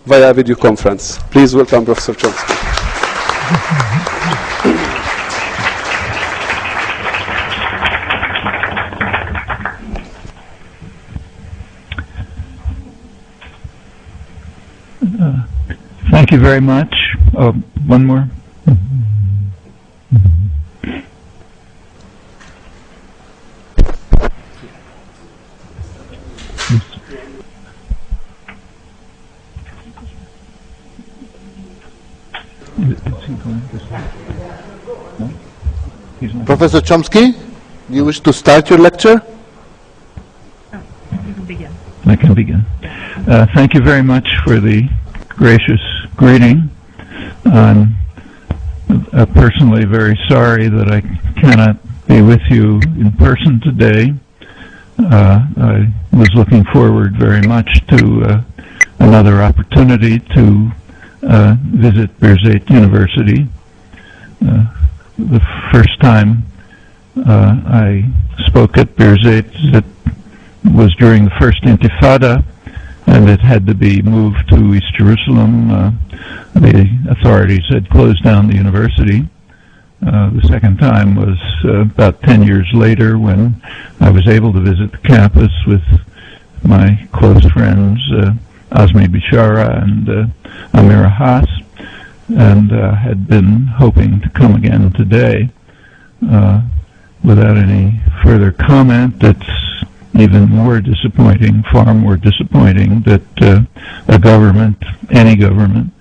via video conference. Please welcome Professor Chomsky. Thank you very much. Oh, one more. Professor Chomsky, do you wish to start your lecture? You can begin. I can begin. Thank you very much for the gracious greeting. I'm personally very sorry that I cannot be with you in person today. I was looking forward very much to another opportunity to visit BZU University. The first time I spoke at BZU, it was during the first Intifada, and it had to be moved to East Jerusalem. The authorities had closed down the university. The second time was about 10 years later, when I was able to visit the campus with my close friends, Azmi Bishara and Amira Haas, and had been hoping to come again today. Without any further comment, it's even more disappointing, far more disappointing, that a government, any government,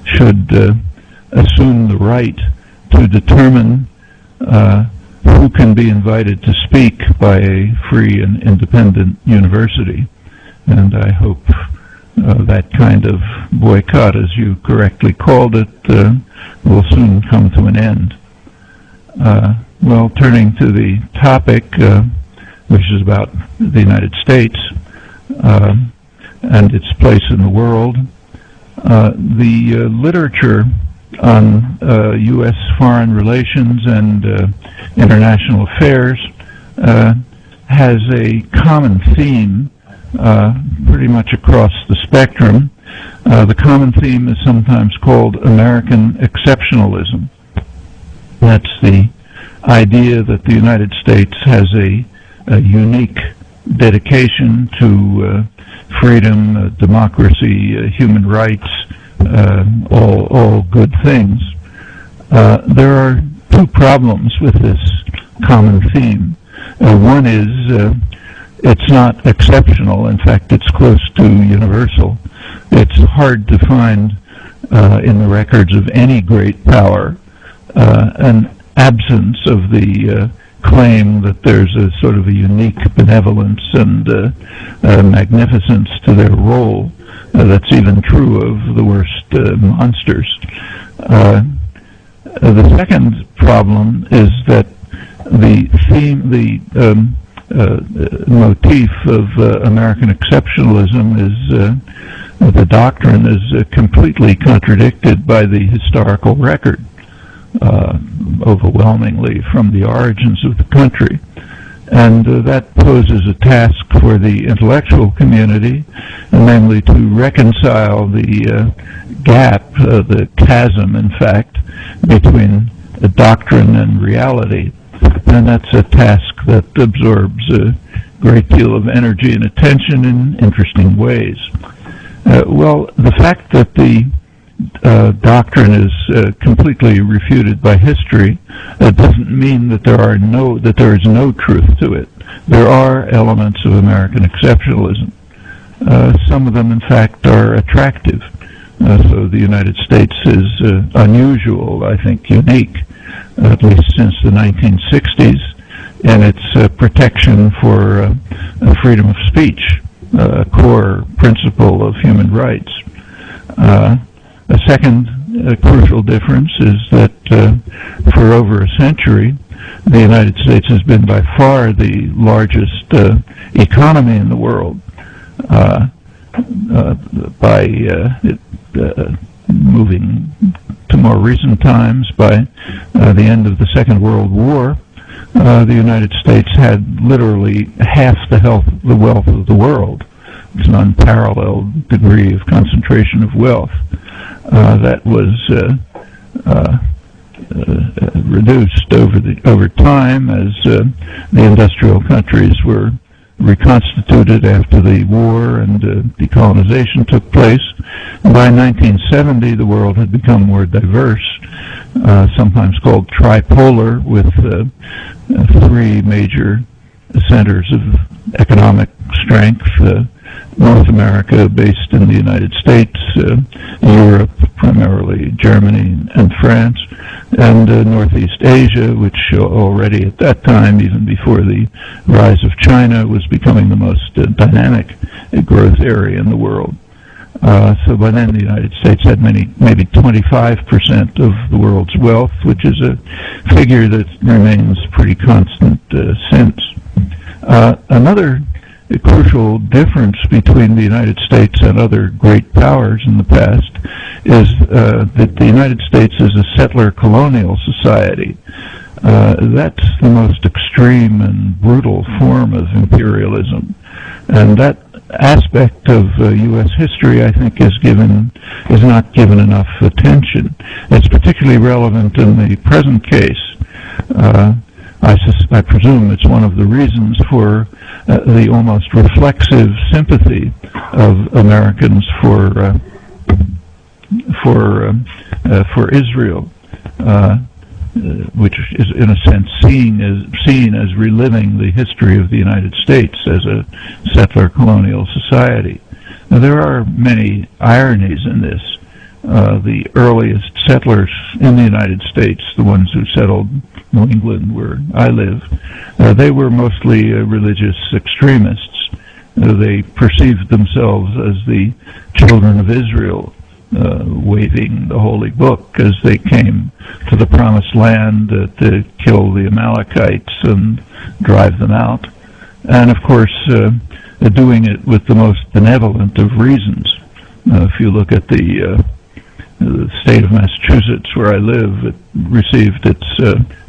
should assume the right to determine who can be invited to speak by a free and independent university. And I hope that kind of boycott, as you correctly called it, will soon come to an end. Well, turning to the topic, which is about the United States and its place in the world, the literature on U.S. foreign relations and international affairs has a common theme pretty much across the spectrum. The common theme is sometimes called American exceptionalism. That's the idea that the United States has a unique dedication to freedom, democracy, human rights, all good things. There are two problems with this common theme. One is it's not exceptional. In fact, it's close to universal. It's hard to find in the records of any great power an absence of the claim that there's a sort of a unique benevolence and magnificence to their role. That's even true of the worst monsters. The second problem is that the theme, the motif of American exceptionalism is the doctrine is completely contradicted by the historical record, overwhelmingly from the origins of the country. And that poses a task for the intellectual community, namely to reconcile the gap, the chasm, in fact, between the doctrine and reality. And that's a task that absorbs a great deal of energy and attention in interesting ways. Well, the fact that the doctrine is completely refuted by history doesn't mean that there is no truth to it. There are elements of American exceptionalism. Some of them, in fact, are attractive. So the United States is unusual, I think unique, at least since the 1960s, in its protection for freedom of speech, a core principle of human rights. A second crucial difference is that for over a century, the United States has been by far the largest economy in the world. By moving to more recent times, by the end of the Second World War, the United States had literally half the wealth of the world. it's an unparalleled degree of concentration of wealth that was reduced over time as the industrial countries were reconstituted after the war and decolonization took place. And by 1970, the world had become more diverse, sometimes called tripolar, with three major centers of economic strength: North America, based in the United States, Europe, primarily Germany and France, and Northeast Asia, which already at that time, even before the rise of China, was becoming the most dynamic growth area in the world. So by then the United States had maybe 25% of the world's wealth, which is a figure that remains pretty constant since. Another crucial difference between the United States and other great powers in the past is that the United States is a settler colonial society. That's the most extreme and brutal form of imperialism. And that aspect of U.S. history, I think, is not given enough attention. It's particularly relevant in the present case. I presume it's one of the reasons for the almost reflexive sympathy of Americans for Israel, which is in a sense seen as reliving the history of the United States as a settler colonial society. Now, there are many ironies in this. The earliest settlers in the United States, the ones who settled New England, where I live, they were mostly religious extremists. They perceived themselves as the children of Israel, waving the holy book as they came to the promised land to kill the Amalekites and drive them out. And of course, doing it with the most benevolent of reasons. If you look at the state of Massachusetts, where I live, it received its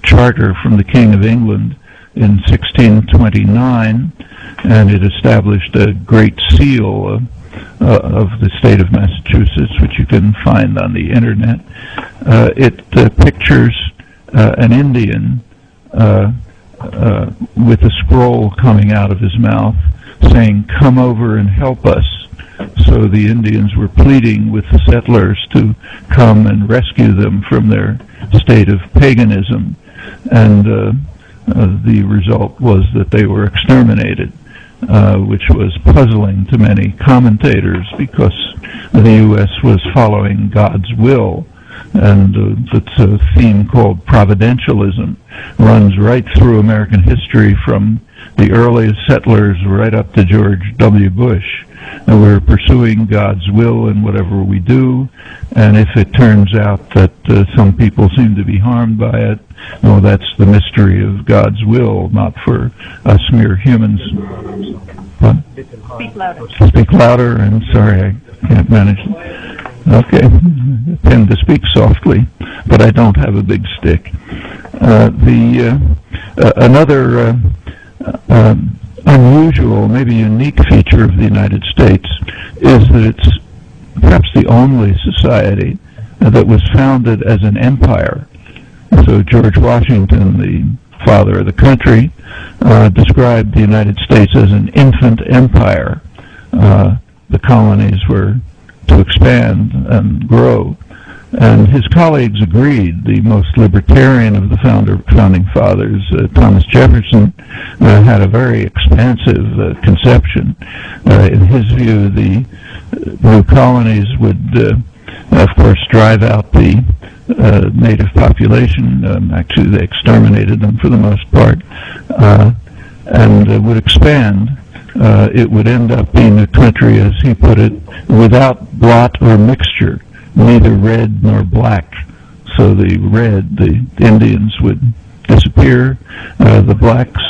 charter from the King of England in 1629, and it established a great seal of the state of Massachusetts, which you can find on the internet. It pictures an Indian with a scroll coming out of his mouth saying, "Come over and help us." So the Indians were pleading with the settlers to come and rescue them from their state of paganism, and the result was that they were exterminated, which was puzzling to many commentators because the U.S. was following God's will. And it's a theme called providentialism, runs right through American history from the earliest settlers right up to George W. Bush. And we're pursuing God's will in whatever we do, and if it turns out that some people seem to be harmed by it, well, that's the mystery of God's will, not for us mere humans. What? Speak louder. Speak louder. I'm sorry, I can't manage it. Okay, I tend to speak softly, but I don't have a big stick. Another unusual, maybe unique feature of the United States is that it's perhaps the only society that was founded as an empire. So George Washington, the father of the country, described the United States as an infant empire. The colonies were to expand and grow. And his colleagues agreed. The most libertarian of the founding fathers, Thomas Jefferson, had a very expansive conception. In his view, the new colonies would, of course, drive out the native population. Actually, they exterminated them for the most part, and would expand. It would end up being a country, as he put it, without blot or mixture, neither red nor black. So the Indians would disappear, the blacks